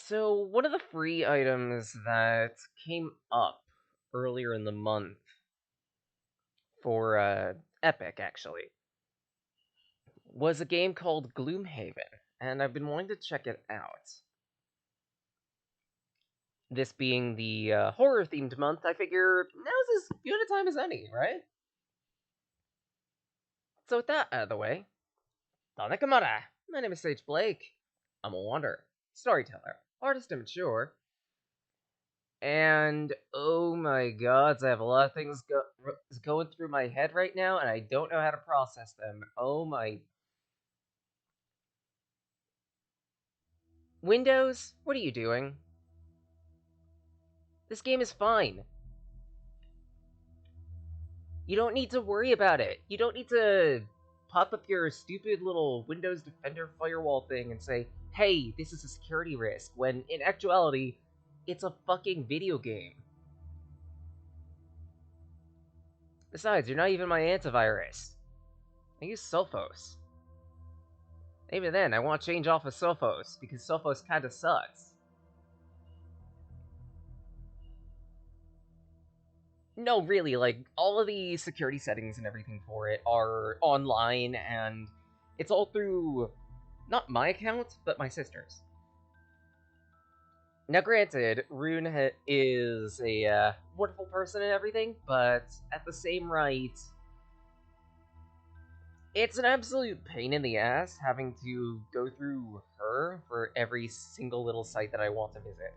So, one of the free items that came up earlier in the month for Epic, actually, was a game called GloomHaven, and I've been wanting to check it out. This being the horror-themed month, I figure now's as good a time as any, right? So, with that out of the way, Tanakamara! My name is Sage Blake. I'm a wanderer, storyteller, artist, and mature. And oh my god, I have a lot of things going through my head right now, and I don't know how to process them. Oh my. Windows, what are you doing? This game is fine. You don't need to worry about it. You don't need to pop up your stupid little Windows Defender firewall thing and say, hey, this is a security risk, when in actuality, it's a fucking video game. Besides, you're not even my antivirus. I use Sophos. Even then, I want to change off of Sophos, because Sophos kinda sucks. No, really, like, all of the security settings and everything for it are online, and it's all through, not my account, but my sister's. Now, granted, Rune is a wonderful person and everything, but at the same right, it's an absolute pain in the ass having to go through her for every single little site that I want to visit.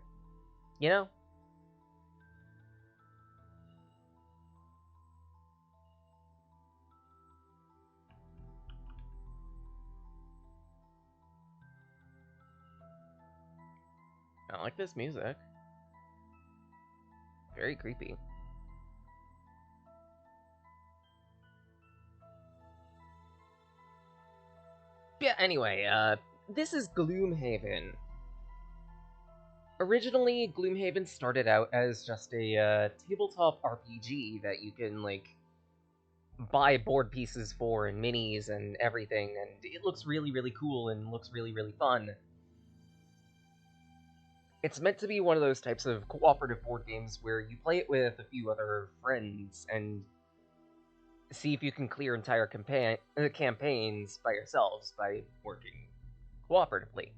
You know? I like this music. Very creepy. Yeah, anyway, this is Gloomhaven. Originally, Gloomhaven started out as just a tabletop RPG that you can, like, buy board pieces for and minis and everything, and it looks really, really cool and looks really, really fun. It's meant to be one of those types of cooperative board games where you play it with a few other friends and see if you can clear entire campaigns by yourselves by working cooperatively.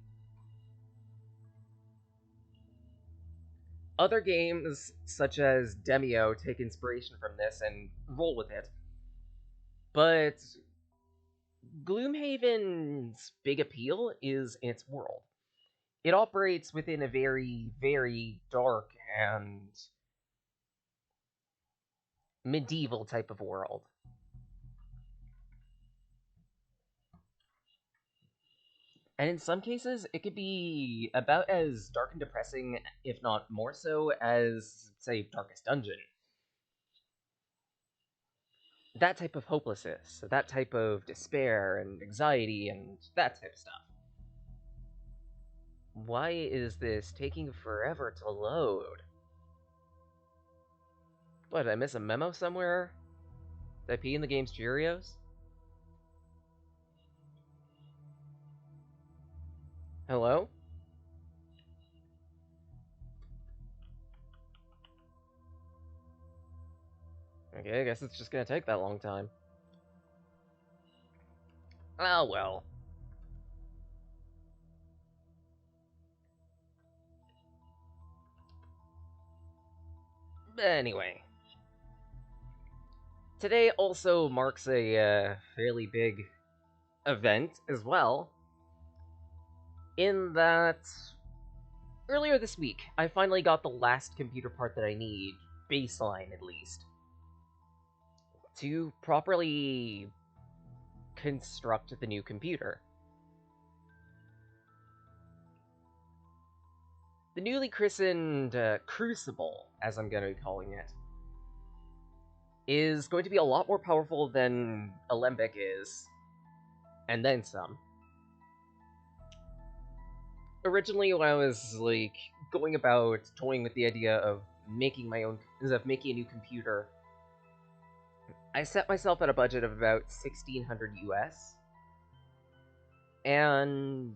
Other games, such as Demio, take inspiration from this and roll with it, but Gloomhaven's big appeal is its world. It operates within a very, very dark and medieval type of world. And in some cases, it could be about as dark and depressing, if not more so, as, say, Darkest Dungeon. That type of hopelessness, that type of despair and anxiety and that type of stuff. Why is this taking forever to load? What, did I miss a memo somewhere? Did I pee in the game's Cheerios? Hello? Okay, I guess it's just gonna take that long time. Oh well. Anyway. Today also marks a fairly big event as well, in that earlier this week, I finally got the last computer part that I need, baseline at least, to properly construct the new computer. The newly christened Crucible, as I'm going to be calling it, is going to be a lot more powerful than Alembic is, and then some. Originally, when I was like going about toying with the idea of making a new computer, I set myself at a budget of about 1,600 US, and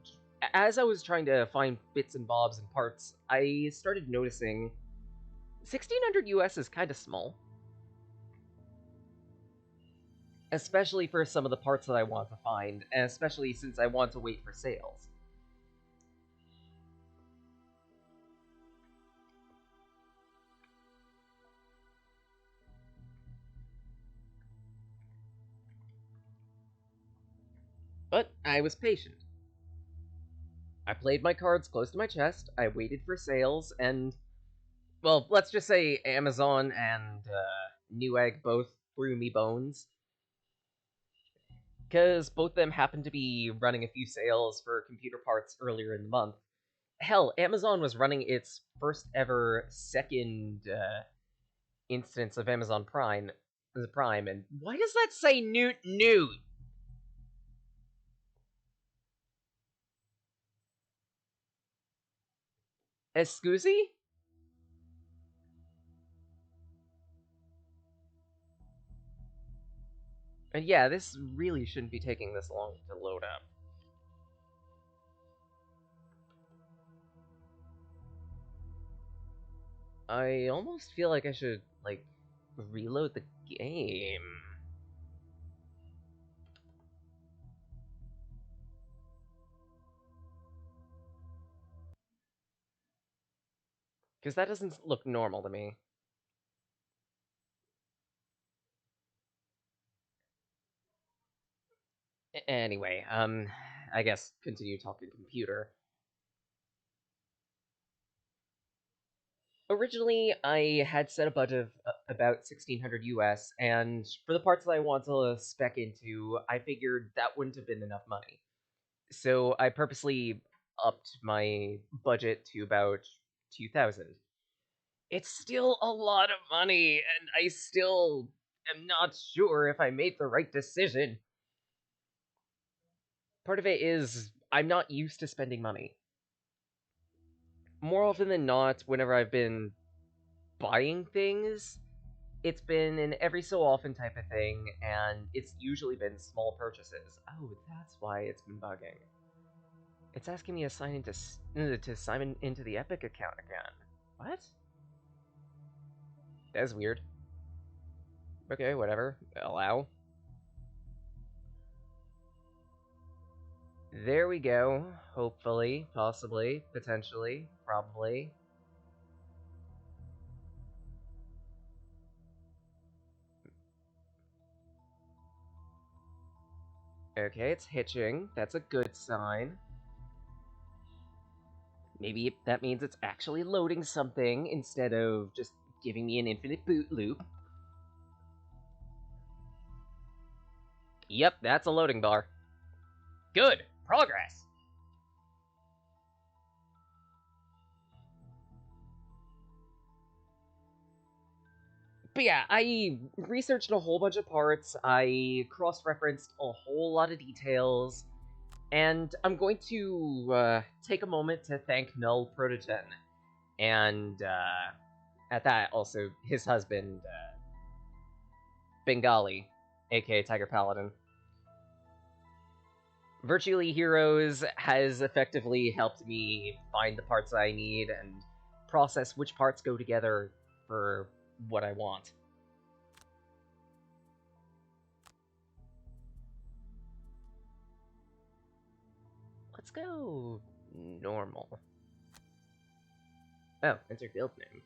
as I was trying to find bits and bobs and parts, I started noticing 1600 US is kind of small. Especially for some of the parts that I want to find, and especially since I want to wait for sales. But I was patient. I played my cards close to my chest, I waited for sales, and, well, let's just say Amazon and Newegg both threw me bones. Because both of them happened to be running a few sales for computer parts earlier in the month. Hell, Amazon was running its first ever second instance of Amazon Prime, and why does that say Newt Newt? Escusi? And yeah, this really shouldn't be taking this long to load up. I almost feel like I should, like, reload the game. Because that doesn't look normal to me. Anyway, I guess continue talking computer. Originally, I had set a budget of about 1600 US, and for the parts that I want to spec into, I figured that wouldn't have been enough money. So I purposely upped my budget to about 2000. It's still a lot of money, and I still am not sure if I made the right decision. Part of it is I'm not used to spending money. More often than not, whenever I've been buying things, it's been an every so often type of thing, and it's usually been small purchases. Oh, that's why it's been bugging. It's asking me to sign into the Epic account again. What? That's weird. Okay, whatever. Allow. There we go. Hopefully, possibly, potentially, probably. Okay, it's hitching. That's a good sign. Maybe that means it's actually loading something instead of just giving me an infinite boot loop. Yep, that's a loading bar. Good! Progress! But yeah, I researched a whole bunch of parts, I cross-referenced a whole lot of details, and I'm going to take a moment to thank Null Protogen, and at that, also his husband, Bengali, aka Tiger Paladin. Virtually Heroes has effectively helped me find the parts I need and process which parts go together for what I want. Let's go normal. Oh, enter guild name.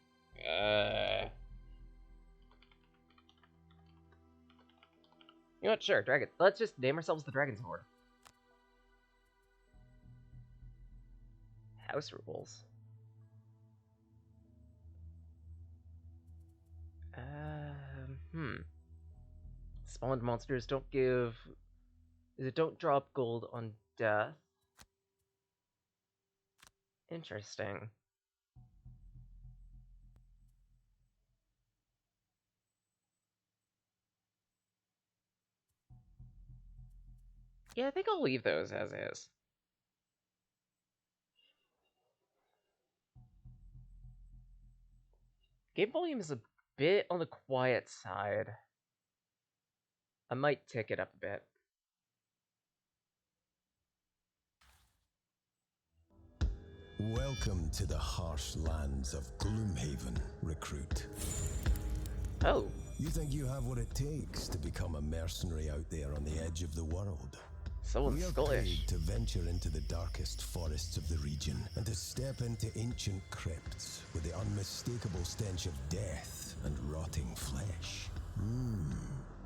You know what? Sure, Dragon. Let's just name ourselves the Dragon's Horde. House rules. Hmm. Spawned monsters don't give. Don't drop gold on death. Interesting. Yeah, I think I'll leave those as is. Game volume is a bit on the quiet side. I might tick it up a bit. Welcome to the harsh lands of Gloomhaven, recruit. Oh. You think you have what it takes to become a mercenary out there on the edge of the world? Someone's We are skullish. paid to venture into the darkest forests of the region and to step into ancient crypts with the unmistakable stench of death and rotting flesh.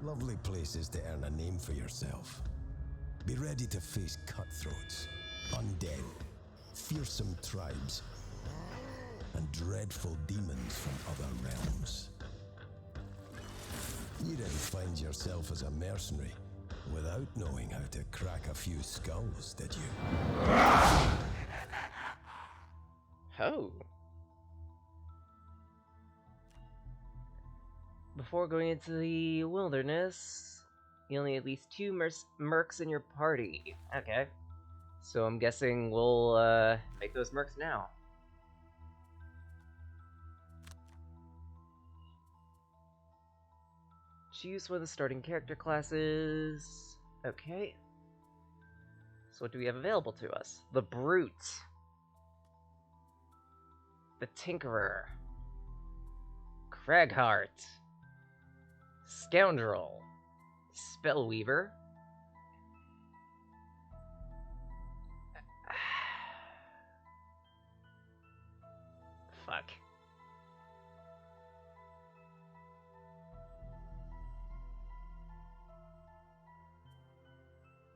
Lovely places to earn a name for yourself. Be ready to face cutthroats, undead, fearsome tribes, and dreadful demons from other realms. You didn't find yourself as a mercenary without knowing how to crack a few skulls, did you? Oh. Before going into the wilderness, you'll need at least 2 mercs in your party. Okay. So I'm guessing we'll make those mercs now. Choose one of the starting character classes. Okay. So what do we have available to us? The Brute. The Tinkerer. Cragheart. Scoundrel. Spellweaver. Fuck.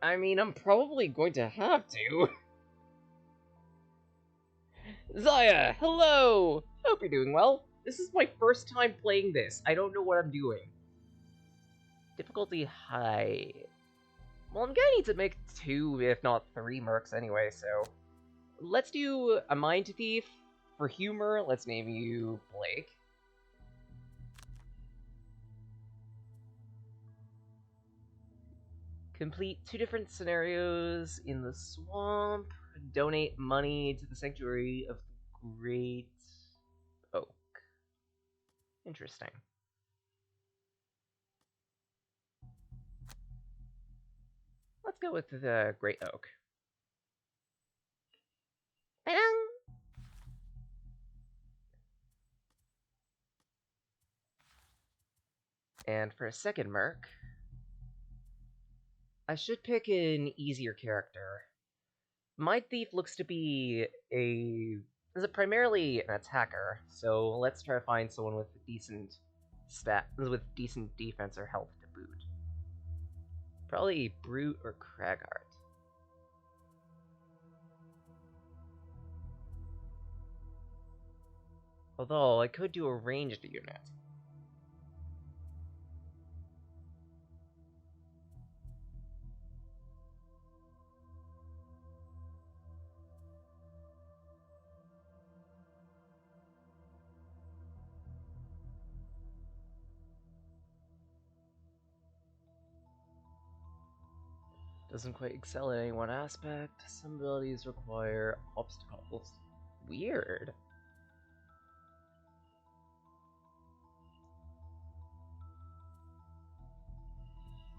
I mean, I'm probably going to have to. Zaya, hello! Hope you're doing well. This is my first time playing this. I don't know what I'm doing. Difficulty high. Well, I'm gonna need to make 2, if not 3 mercs anyway, so... Let's do a Mind Thief. For humor, let's name you Blake. Complete 2 different scenarios in the swamp. Donate money to the Sanctuary of the Great Oak. Interesting. Let's go with the Great Oak. And for a second merc, I should pick an easier character. Mind Thief looks to be is primarily an attacker, so let's try to find someone with decent defense or health to boot. Probably Brute or Cragheart. Although I could do a ranged unit. Doesn't quite excel in any one aspect. Some abilities require obstacles. Weird.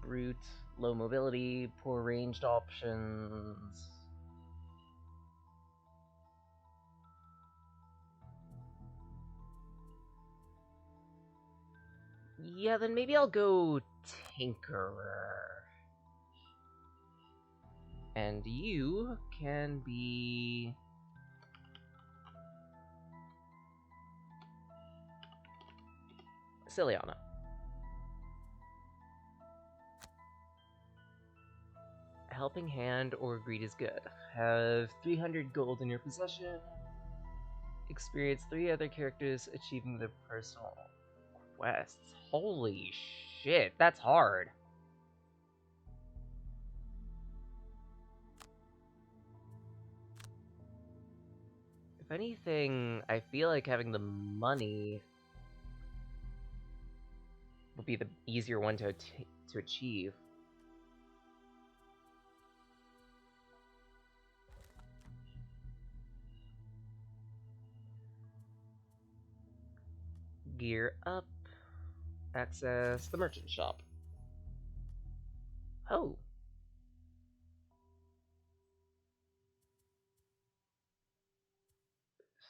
Brute, low mobility, poor ranged options. Yeah, then maybe I'll go Tinkerer. And you can be... Ciliana. A helping hand or greed is good. Have 300 gold in your possession. Experience 3 other characters achieving their personal quests. Holy shit, that's hard. If anything, I feel like having the money would be the easier one to achieve. Gear up. Access the merchant shop. Oh.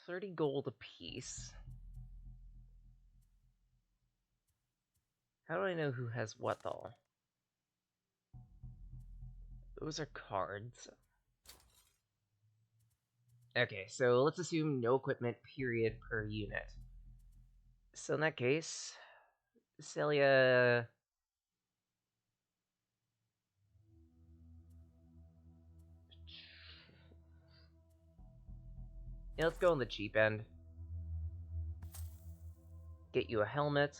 30 gold apiece. How do I know who has what, though? Those are cards. Okay, so let's assume no equipment, period, per unit. So in that case, Celia... Yeah, let's go on the cheap end. Get you a helmet.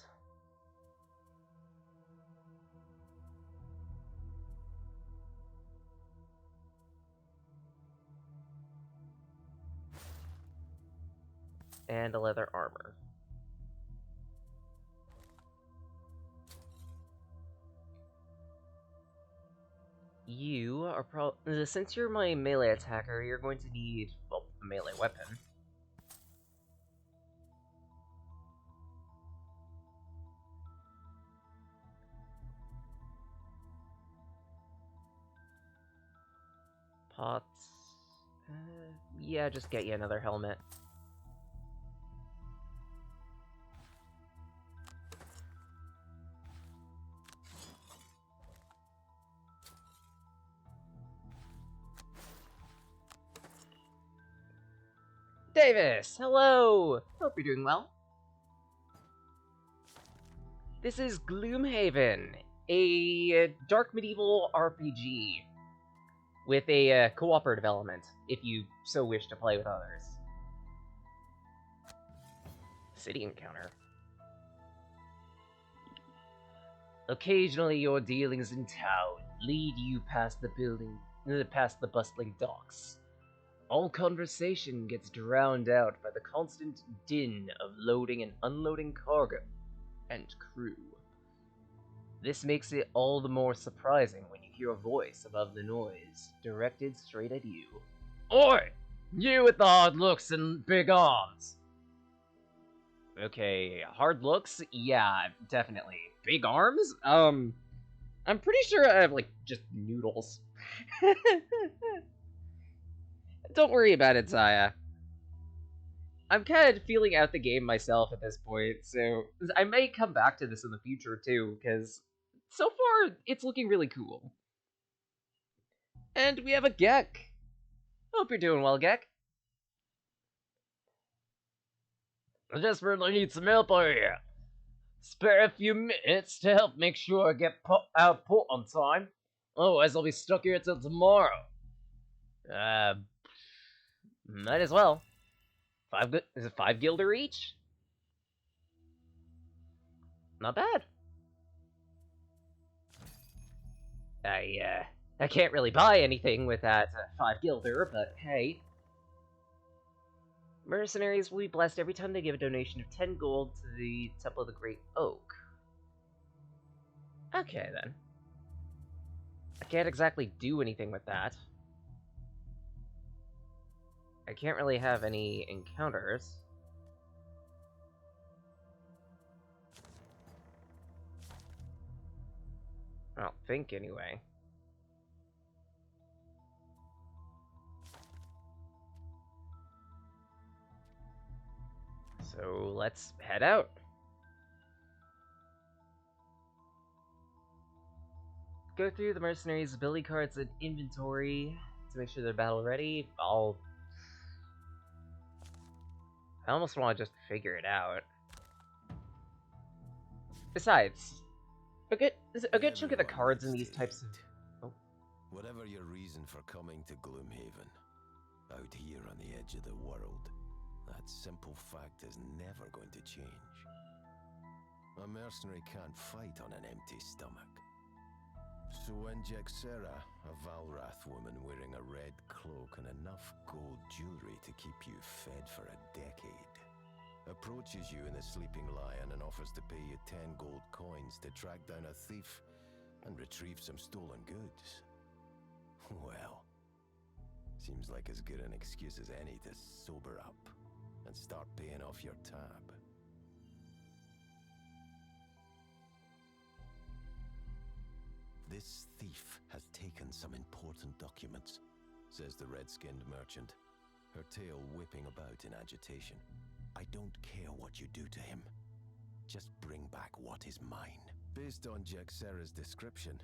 And a leather armor. You are since you're my melee attacker, you're going to need, well, a melee weapon. Pots... yeah, just get you another helmet. Davis, hello! Hope you're doing well. This is GloomHaven, a dark medieval RPG with a cooperative element, if you so wish to play with others. City encounter. Occasionally, your dealings in town lead you past the bustling docks. All conversation gets drowned out by the constant din of loading and unloading cargo and crew. This makes it all the more surprising when you hear a voice above the noise, directed straight at you. Oi! You with the hard looks and big arms! Okay, hard looks? Yeah, definitely. Big arms? I'm pretty sure I have, like, just noodles. Don't worry about it, Zaya. I'm kind of feeling out the game myself at this point, so I may come back to this in the future too, because so far it's looking really cool. And we have a Gek. Hope you're doing well, Gek. I desperately need some help over here. Spare a few minutes to help make sure I get out of port on time. Otherwise, I'll be stuck here till tomorrow. Might as well. Is it 5 guilder each? Not bad. I can't really buy anything with that 5 guilder, but hey. Mercenaries will be blessed every time they give a donation of 10 gold to the Temple of the Great Oak. Okay, then. I can't exactly do anything with that. I can't really have any encounters. I don't think, anyway. So let's head out. Go through the mercenaries' ability cards and inventory to make sure they're battle ready. I almost want to just figure it out. Besides, a good chunk of the cards in these types of... Oh. Whatever your reason for coming to GloomHaven, out here on the edge of the world, that simple fact is never going to change. A mercenary can't fight on an empty stomach. So when Jexera, a Valrath woman wearing a red cloak and enough gold jewelry to keep you fed for a decade, approaches you in the Sleeping Lion and offers to pay you 10 gold coins to track down a thief and retrieve some stolen goods, well, seems like as good an excuse as any to sober up and start paying off your tab. This thief has taken some important documents, says the red-skinned merchant. her tail whipping about in agitation. I don't care what you do to him. Just bring back what is mine. Based on Jaxera's description,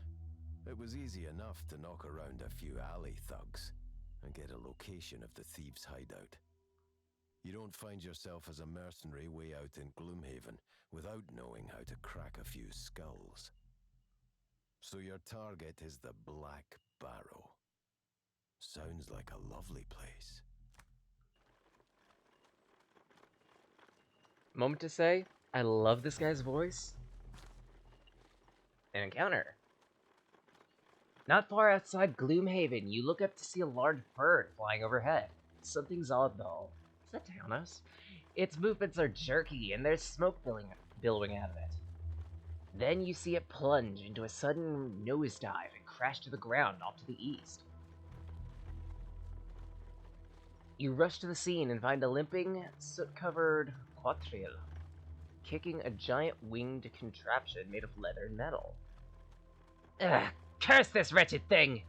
it was easy enough to knock around a few alley thugs and get a location of the thieves' hideout. You don't find yourself as a mercenary way out in Gloomhaven without knowing how to crack a few skulls. So your target is the Black Barrow. Sounds like a lovely place. Moment to say, I love this guy's voice. An encounter. Not far outside Gloomhaven, you look up to see a large bird flying overhead. Something's odd though. Is that Tanos? Its movements are jerky, and there's smoke billowing out of it. Then you see it plunge into a sudden nosedive and crash to the ground off to the east. You rush to the scene and find a limping, soot-covered quadrille, kicking a giant winged contraption made of leather and metal. Ugh, curse this wretched thing!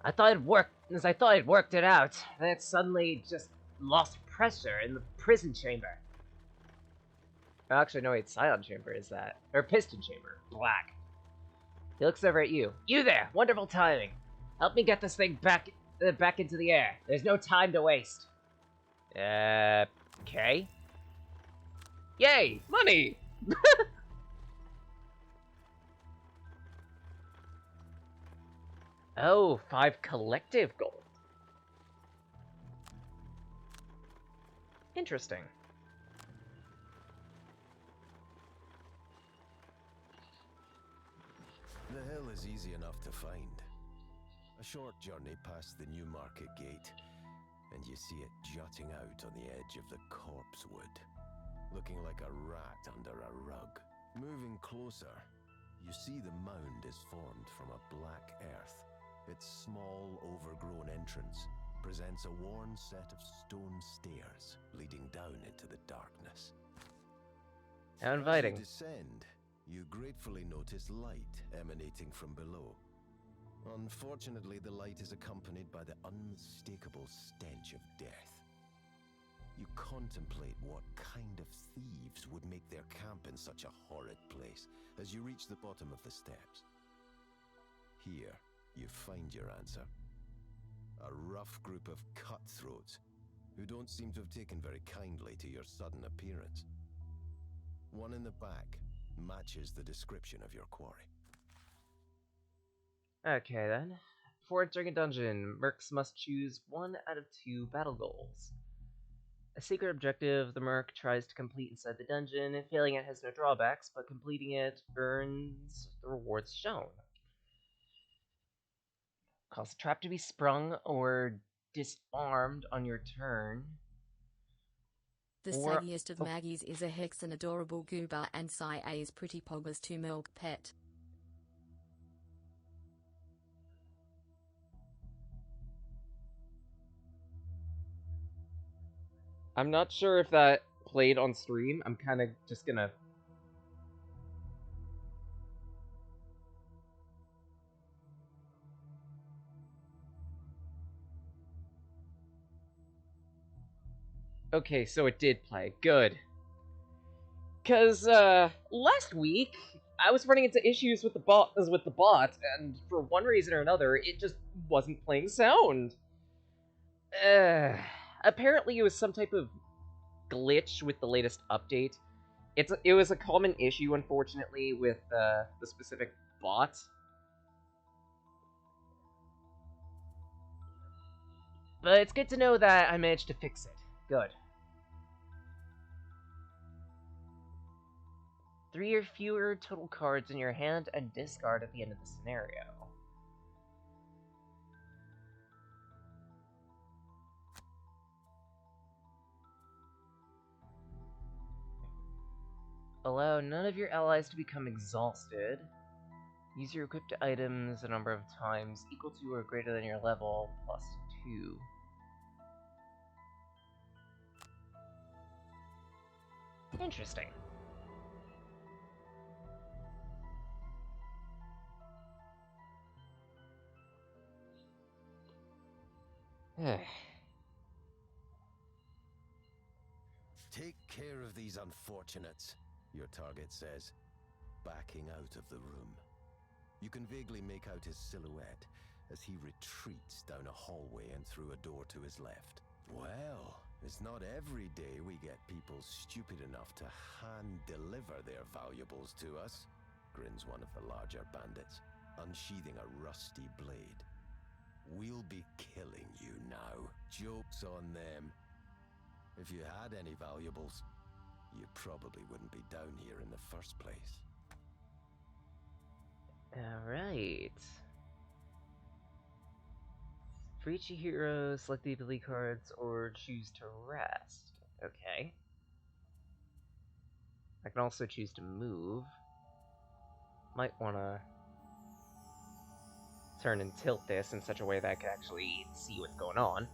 I thought it worked it out, then it suddenly just lost pressure in the prison chamber. Actually, no, wait, Scion chamber is that. Or piston chamber. Black. He looks over at you. You there! Wonderful timing! Help me get this thing back into the air. There's no time to waste. Okay. Yay! Money! Oh, 5 collective gold. Interesting. The hill is easy enough to find. A short journey past the new market gate, and you see it jutting out on the edge of the corpse wood, looking like a rat under a rug. Moving closer, you see the mound is formed from a black earth. Its small, overgrown entrance presents a worn set of stone stairs leading down into the darkness. How inviting. As you descend, you gratefully notice light emanating from below. Unfortunately, the light is accompanied by the unmistakable stench of death. You contemplate what kind of thieves would make their camp in such a horrid place as you reach the bottom of the steps. Here, you find your answer. A rough group of cutthroats who don't seem to have taken very kindly to your sudden appearance. One in the back matches the description of your quarry. Okay then. Before entering a dungeon, mercs must choose 1 out of 2 battle goals. A secret objective the merc tries to complete inside the dungeon. Failing it has no drawbacks, but completing it earns the rewards shown. Cause a trap to be sprung or disarmed on your turn. The saggiest of Maggies is a hex and adorable goober, and Sai A is pretty poggers to milk pet. I'm not sure if that played on stream. I'm kind of just gonna... Okay, so it did play. Good. Because, last week, I was running into issues with the bot, and for one reason or another, it just wasn't playing sound. Apparently it was some type of glitch with the latest update. It was a common issue, unfortunately, with, the specific bot. But it's good to know that I managed to fix it. Good. 3 or fewer total cards in your hand and discard at the end of the scenario. Allow none of your allies to become exhausted. Use your equipped items a number of times equal to or greater than your level, plus 2. Interesting. Take care of these unfortunates, your target says, backing out of the room. You can vaguely make out his silhouette as he retreats down a hallway and through a door to his left. Well, it's not every day we get people stupid enough to hand-deliver their valuables to us, grins one of the larger bandits, unsheathing a rusty blade. We'll be killing you now. Joke's on them. If you had any valuables, you probably wouldn't be down here in the first place. Alright. For each hero, select the ability cards or choose to rest. Okay. I can also choose to move. Might want to turn and tilt this in such a way that I can actually see what's going on.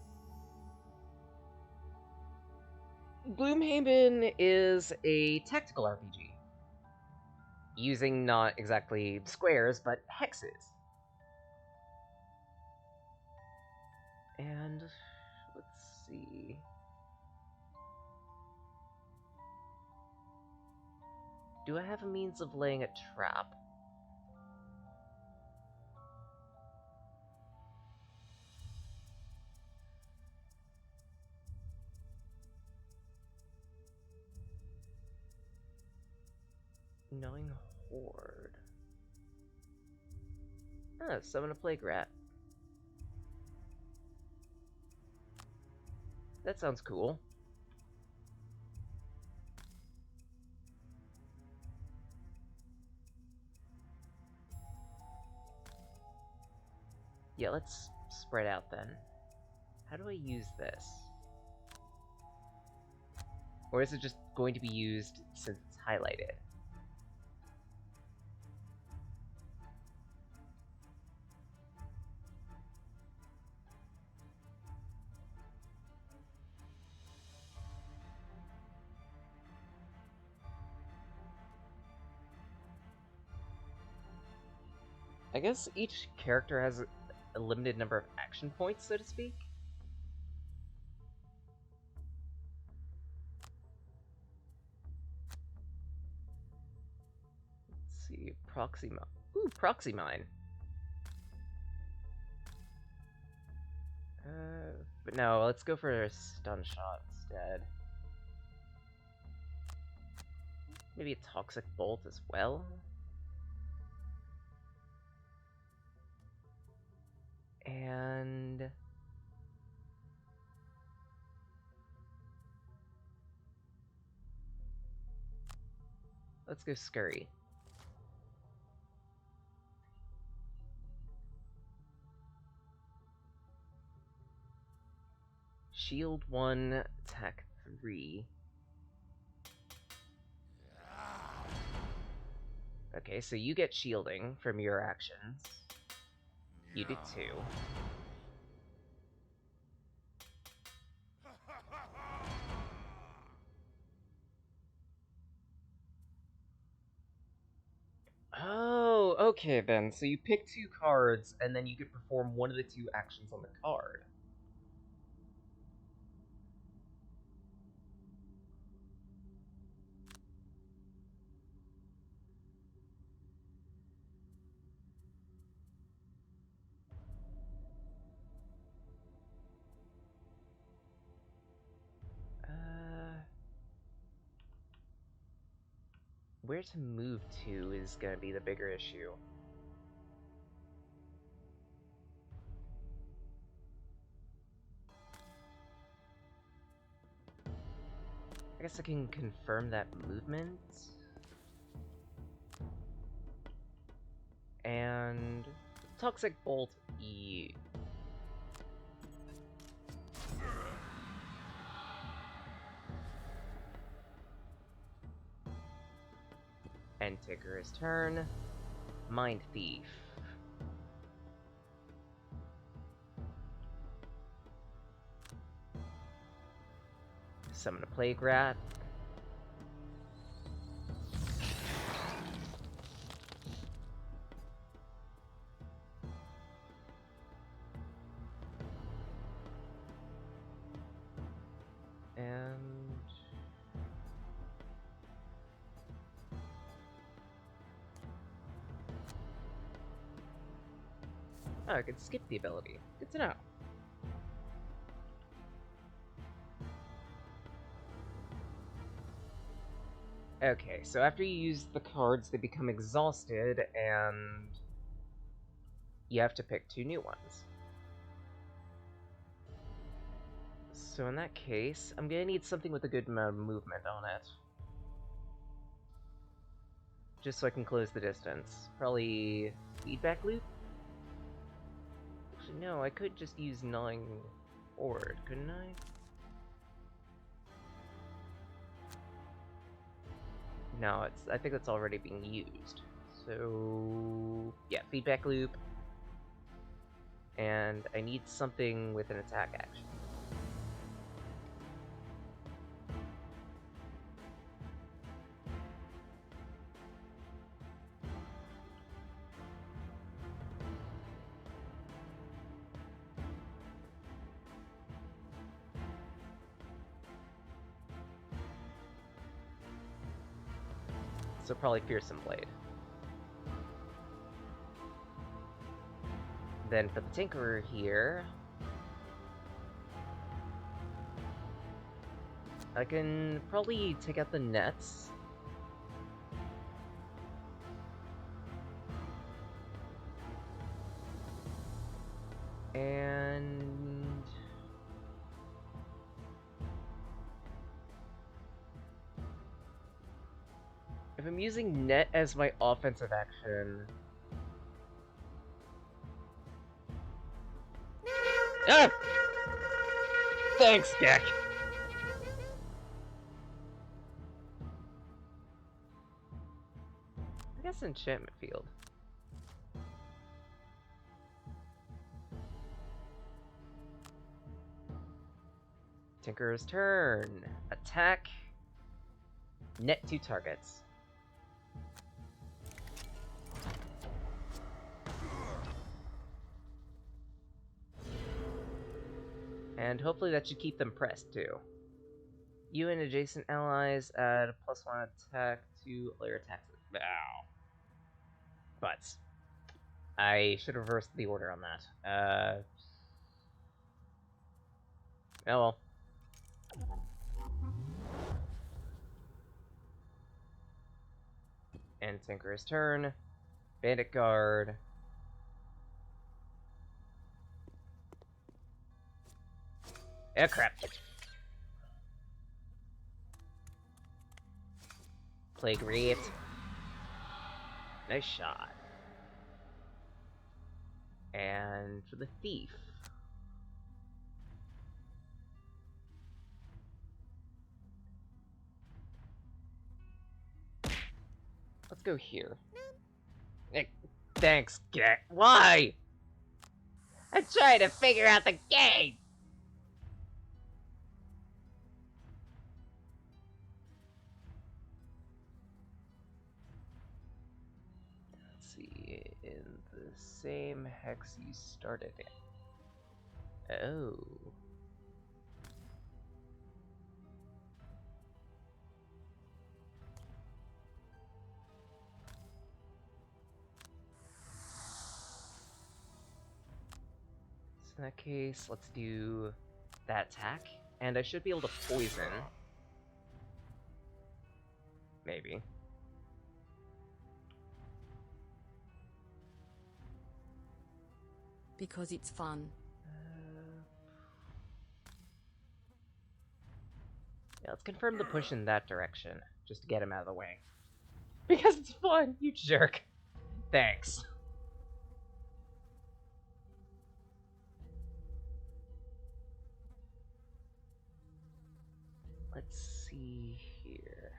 GloomHaven is a tactical RPG, using not exactly squares, but hexes. And let's see. Do I have a means of laying a trap? Knowing Horde. Ah, summon a plague rat. That sounds cool. Yeah, let's spread out then. How do I use this? Or is it just going to be used since it's highlighted? I guess each character has a limited number of action points, so to speak. Let's see, proxy mine. Ooh, proxy mine. But no, let's go for a stun shot instead. Maybe a toxic bolt as well. And let's go scurry. Shield 1, attack 3. Okay, so you get shielding from your actions. You do too. Oh, okay then. So you pick 2 cards, and then you can perform one of the 2 actions on the card. Where to move to is gonna be the bigger issue. I guess I can confirm that movement. And Toxic Bolt E. End Ticker's turn. Mind Thief. Summon a Plague Rat. And Oh, I can skip the ability. Good to know. Okay, so after you use the cards, they become exhausted, and you have to pick 2 new ones. So in that case, I'm gonna need something with a good amount of movement on it. Just so I can close the distance. Probably feedback loop? Actually, no, I could just use gnawing forward, couldn't I? No, I think that's already being used. So yeah, feedback loop. And I need something with an attack action. So probably Fearsome Blade. Then for the Tinkerer here, I can probably take out the nets. And if I'm using net as my offensive action... Ah! Thanks, Gek! I guess enchantment field. Tinkerer's turn. Attack. Net 2 targets. And hopefully that should keep them pressed, too. You and adjacent allies add a +1 attack to all your attacks. Ow. But I should have reversed the order on that. Oh well. And Tinkerer's turn. Bandit Guard. Oh crap. Plague Reef. Nice shot. And for the Thief. Let's go here. Thanks, Get. Why? I'm trying to figure out the game! Let's see, in the same hex you started in. Oh. So in that case, let's do that attack. And I should be able to poison. Maybe. Because it's fun. Yeah, let's confirm the push in that direction, just to get him out of the way. Because it's fun, you jerk. Thanks. Let's see here.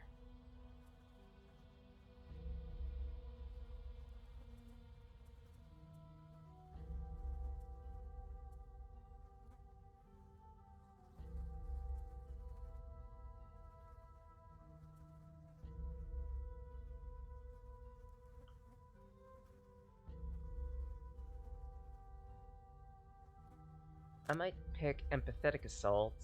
I might pick Empathetic Assault.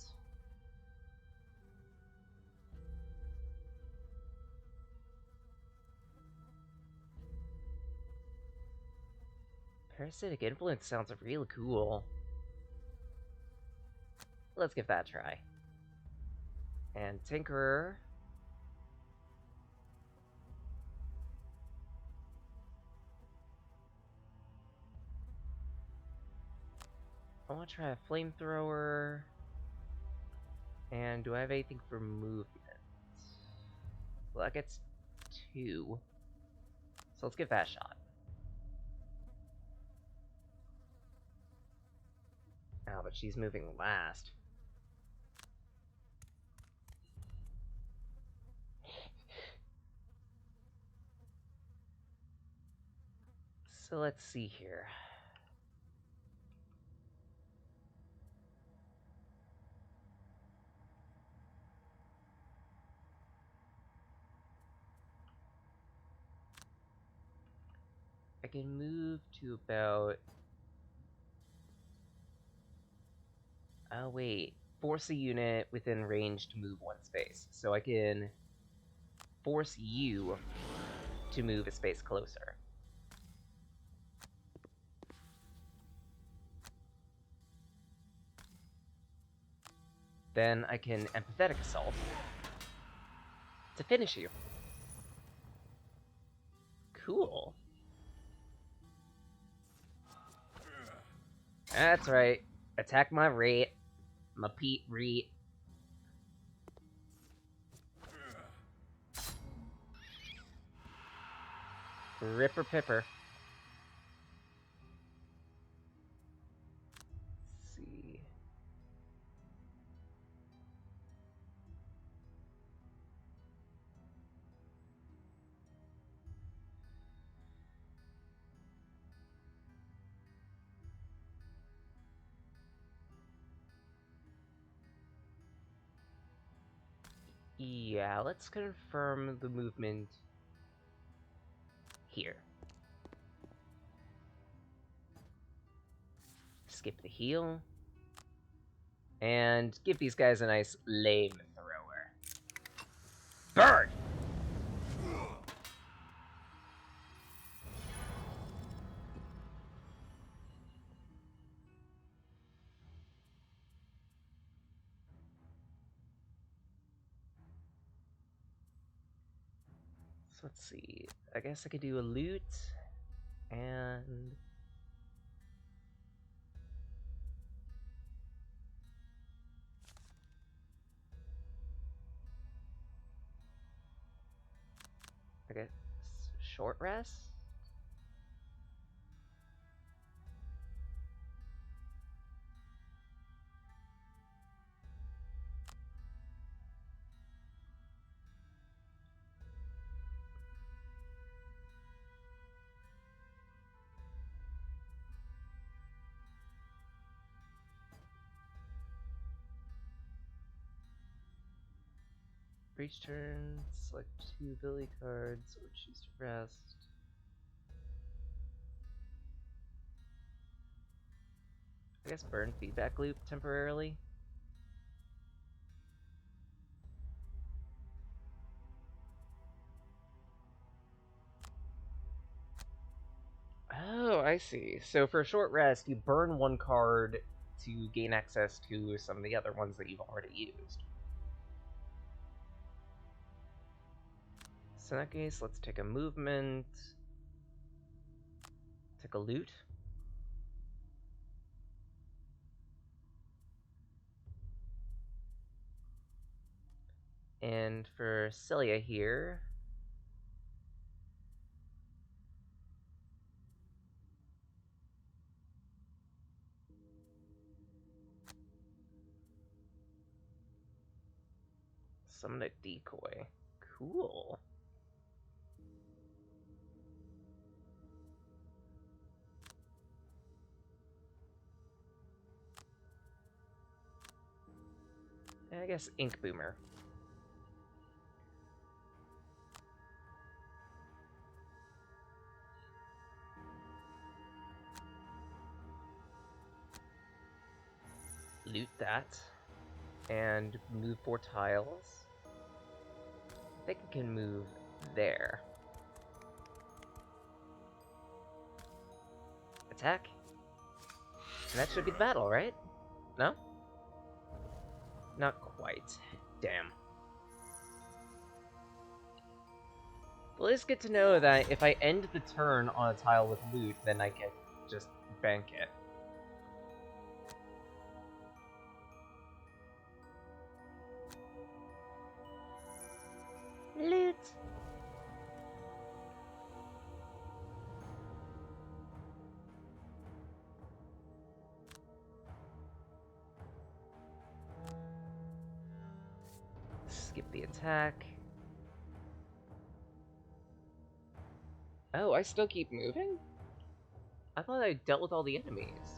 Parasitic Influence sounds really cool. Let's give that a try. And Tinkerer. I want to try a Flamethrower. And do I have anything for movement? Well, that gets 2. So let's give that a shot. Oh, but she's moving last. So let's see here. I can move to about... Oh, wait. Force a unit within range to move 1 space. So I can force you to move a space closer. Then I can Empathetic Assault to finish you. Cool. That's right. Attack my rate. My Pete Reet. Ripper Pipper. Let's see. Yeah, let's confirm the movement here. Skip the heal. And give these guys a nice lame thrower. Burn! So let's see. I guess I could do a loot and I guess short rest. Each turn, select 2 ability cards or choose to rest. I guess burn feedback loop temporarily. Oh, I see. So for a short rest, you burn 1 card to gain access to some of the other ones that you've already used. So in that case, let's take a movement. Take a loot. And for Celia here, summon a decoy. Cool. I guess Ink Boomer. Loot that. And move 4 tiles. I think I can move there. Attack. And that should be the battle, right? No? Not quite. Damn. Well, it's good to know that if I end the turn on a tile with loot, then I can just bank it. Loot! Skip the attack. Oh, I still keep moving? I thought I dealt with all the enemies.